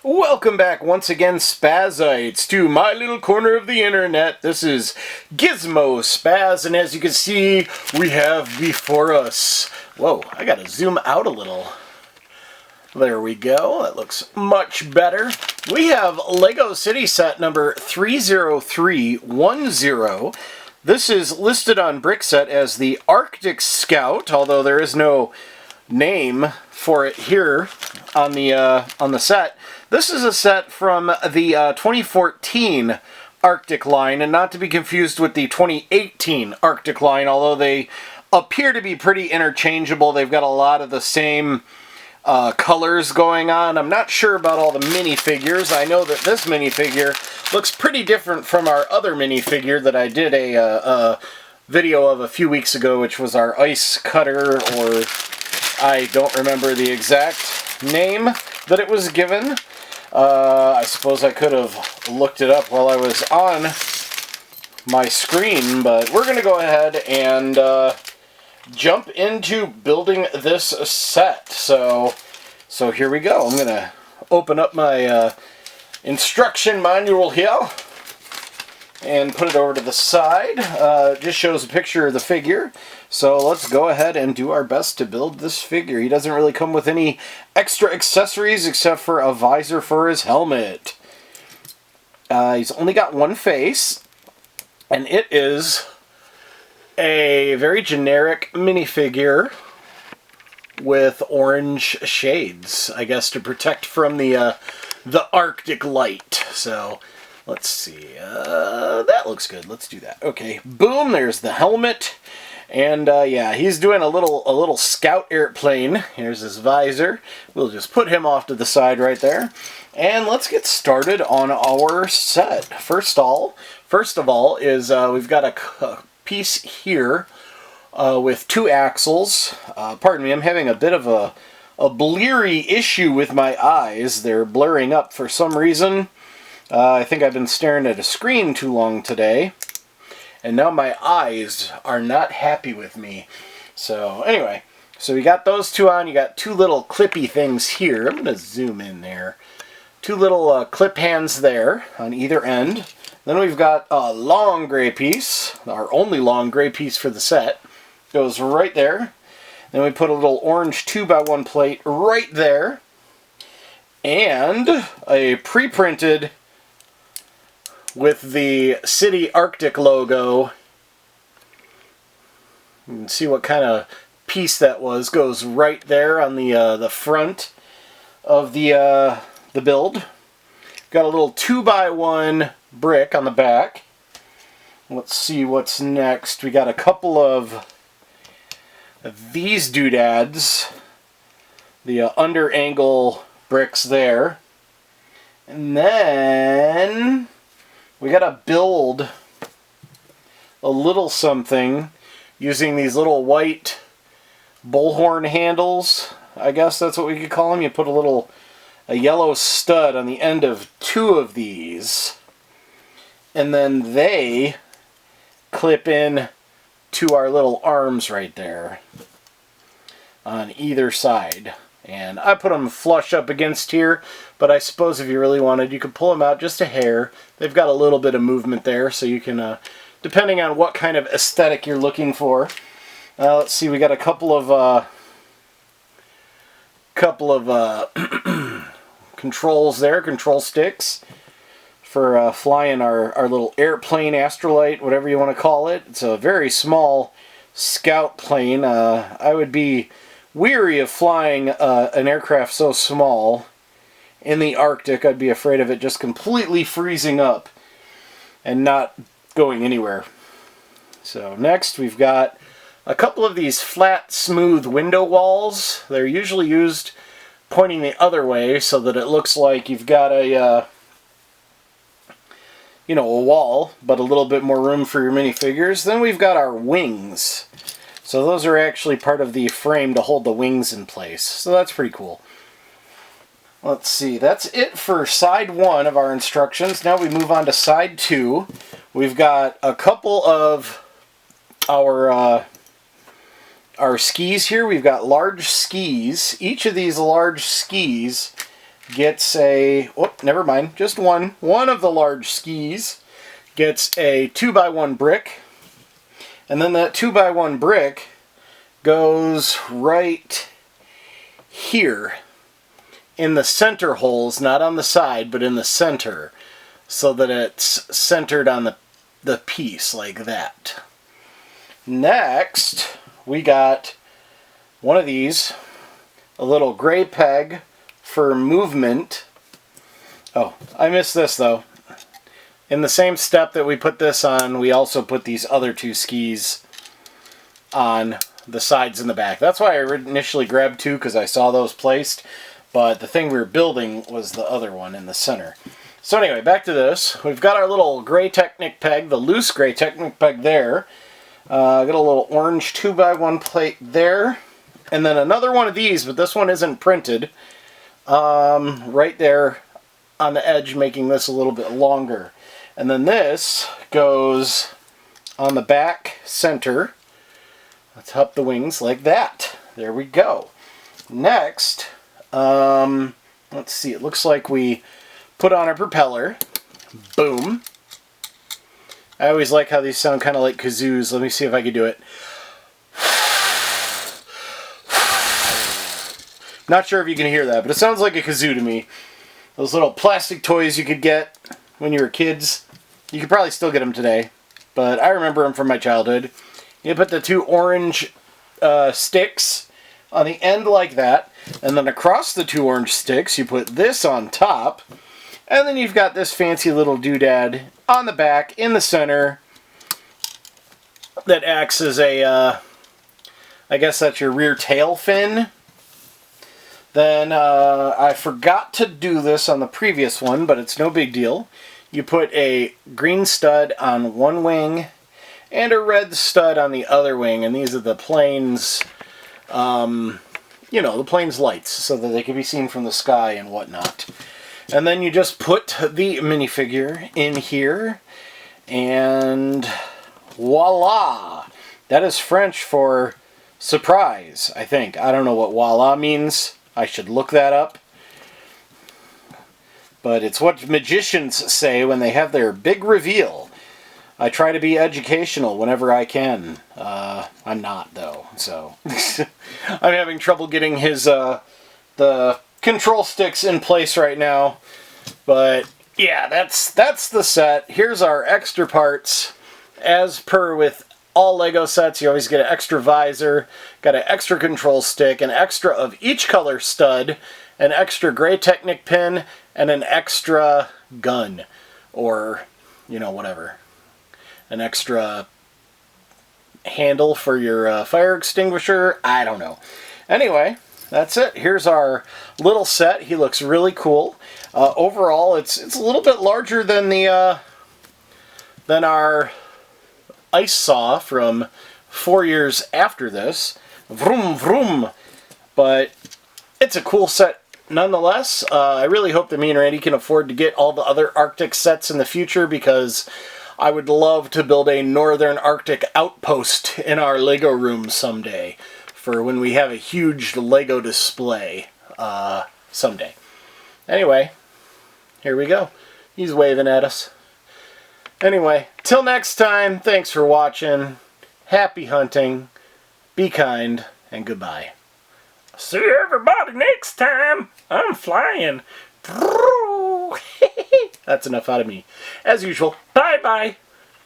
Welcome back once again, Spazites, to my little corner of the internet. This is Gizmo Spaz, and as you can see, we have before us... Whoa, I gotta zoom out a little. There we go, that looks much better. We have Lego City set number 30310. This is listed on Brickset as the Arctic Scout, although there is no name for it here on the set. This is a set from the 2014 Arctic line, and not to be confused with the 2018 Arctic line, although they appear to be pretty interchangeable. They've got a lot of the same colors going on. I'm not sure about all the minifigures. I know that this minifigure looks pretty different from our other minifigure that I did a video of a few weeks ago, which was our ice cutter, or I don't remember the exact name that it was given. I suppose I could have looked it up while I was on my screen, but we're going to go ahead and jump into building this set. So here we go. I'm going to open up my instruction manual here and put it over to the side. It just shows a picture of the figure. So let's go ahead and do our best to build this figure. He doesn't really come with any extra accessories except for a visor for his helmet. He's only got one face, and it is a very generic minifigure with orange shades, I guess, to protect from the Arctic light. So let's see. That looks good. Let's do that. Okay, boom, there's the helmet. And yeah, he's doing a little scout airplane. Here's his visor. We'll just put him off to the side right there. And let's get started on our set. First of all is we've got a piece here with two axles. Pardon me, I'm having a bit of a bleary issue with my eyes. They're blurring up for some reason. I think I've been staring at a screen too long today, and now my eyes are not happy with me. So anyway, so we got those two on. You got two little clippy things here. I'm going to zoom in there. Two little clip hands there on either end. Then we've got a long gray piece, our only long gray piece for the set. Goes right there. Then we put a little orange 2x1 plate right there. And a pre-printed with the City Arctic logo. You can see what kind of piece that was. Goes right there on the front of the build. Got a little 2x1 brick on the back. Let's see what's next. We got a couple of these doodads. The under angle bricks there. And then we gotta build a little something using these little white bullhorn handles. I guess that's what we could call them. You put a yellow stud on the end of two of these, and then they clip in to our little arms right there on either side. And I put them flush up against here, but I suppose if you really wanted, you could pull them out just a hair. They've got a little bit of movement there, so you can, depending on what kind of aesthetic you're looking for. Let's see, we got a couple of controls there, control sticks for flying our little airplane, astrolite, whatever you want to call it. It's a very small scout plane. I would be weary of flying an aircraft so small in the Arctic. I'd be afraid of it just completely freezing up and not going anywhere. So next we've got a couple of these flat, smooth window walls. They're usually used pointing the other way so that it looks like you've got a wall, but a little bit more room for your minifigures. Then we've got our wings. So those are actually part of the frame to hold the wings in place. So that's pretty cool. Let's see, that's it for side one of our instructions. Now we move on to side two. We've got a couple of our skis here. We've got large skis. Each of these large skis gets a, oh, never mind, just one. One of the large skis gets a 2x1 brick. And then that 2x1 brick goes right here in the center holes, not on the side, but in the center, so that it's centered on the piece like that. Next, we got one of these, a little gray peg for movement. Oh, I missed this though. In the same step that we put this on, we also put these other two skis on the sides and the back. That's why I initially grabbed two, because I saw those placed, but the thing we were building was the other one in the center. So anyway, back to this. We've got our little gray Technic peg, the loose gray Technic peg there. Got a little orange 2x1 plate there. And then another one of these, but this one isn't printed, right there on the edge, making this a little bit longer. And then this goes on the back center. Let's up the wings like that. There we go. Next, let's see, it looks like we put on a propeller. Boom. I always like how these sound kind of like kazoos. Let me see if I can do it. Not sure if you can hear that, but it sounds like a kazoo to me. Those little plastic toys you could get when you were kids. You could probably still get them today, but I remember them from my childhood. You put the two orange sticks on the end like that, and then across the two orange sticks you put this on top, and then you've got this fancy little doodad on the back in the center that acts as a, I guess that's your rear tail fin. Then I forgot to do this on the previous one, but it's no big deal. You put a green stud on one wing and a red stud on the other wing, and these are the plane's, you know, the plane's lights, so that they can be seen from the sky and whatnot. And then you just put the minifigure in here, and voila! That is French for surprise, I think. I don't know what voila means. I should look that up. But it's what magicians say when they have their big reveal. I try to be educational whenever I can. I'm not, though, so I'm having trouble getting his the control sticks in place right now. But yeah, that's the set. Here's our extra parts. As per with all Lego sets, you always get an extra visor, got an extra control stick, an extra of each color stud, an extra gray Technic pin, and an extra gun, or, you know, whatever. An extra handle for your fire extinguisher. I don't know. Anyway, that's it. Here's our little set. He looks really cool. Overall, it's a little bit larger than the than our ice saw from 4 years after this. Vroom vroom. But it's a cool set nonetheless. I really hope that me and Randy can afford to get all the other Arctic sets in the future, because I would love to build a Northern Arctic outpost in our Lego room someday, for when we have a huge Lego display someday. Anyway, here we go. He's waving at us. Anyway, till next time, thanks for watching. Happy hunting. Be kind, and goodbye. See everybody next time. I'm flying. That's enough out of me. As usual, bye-bye.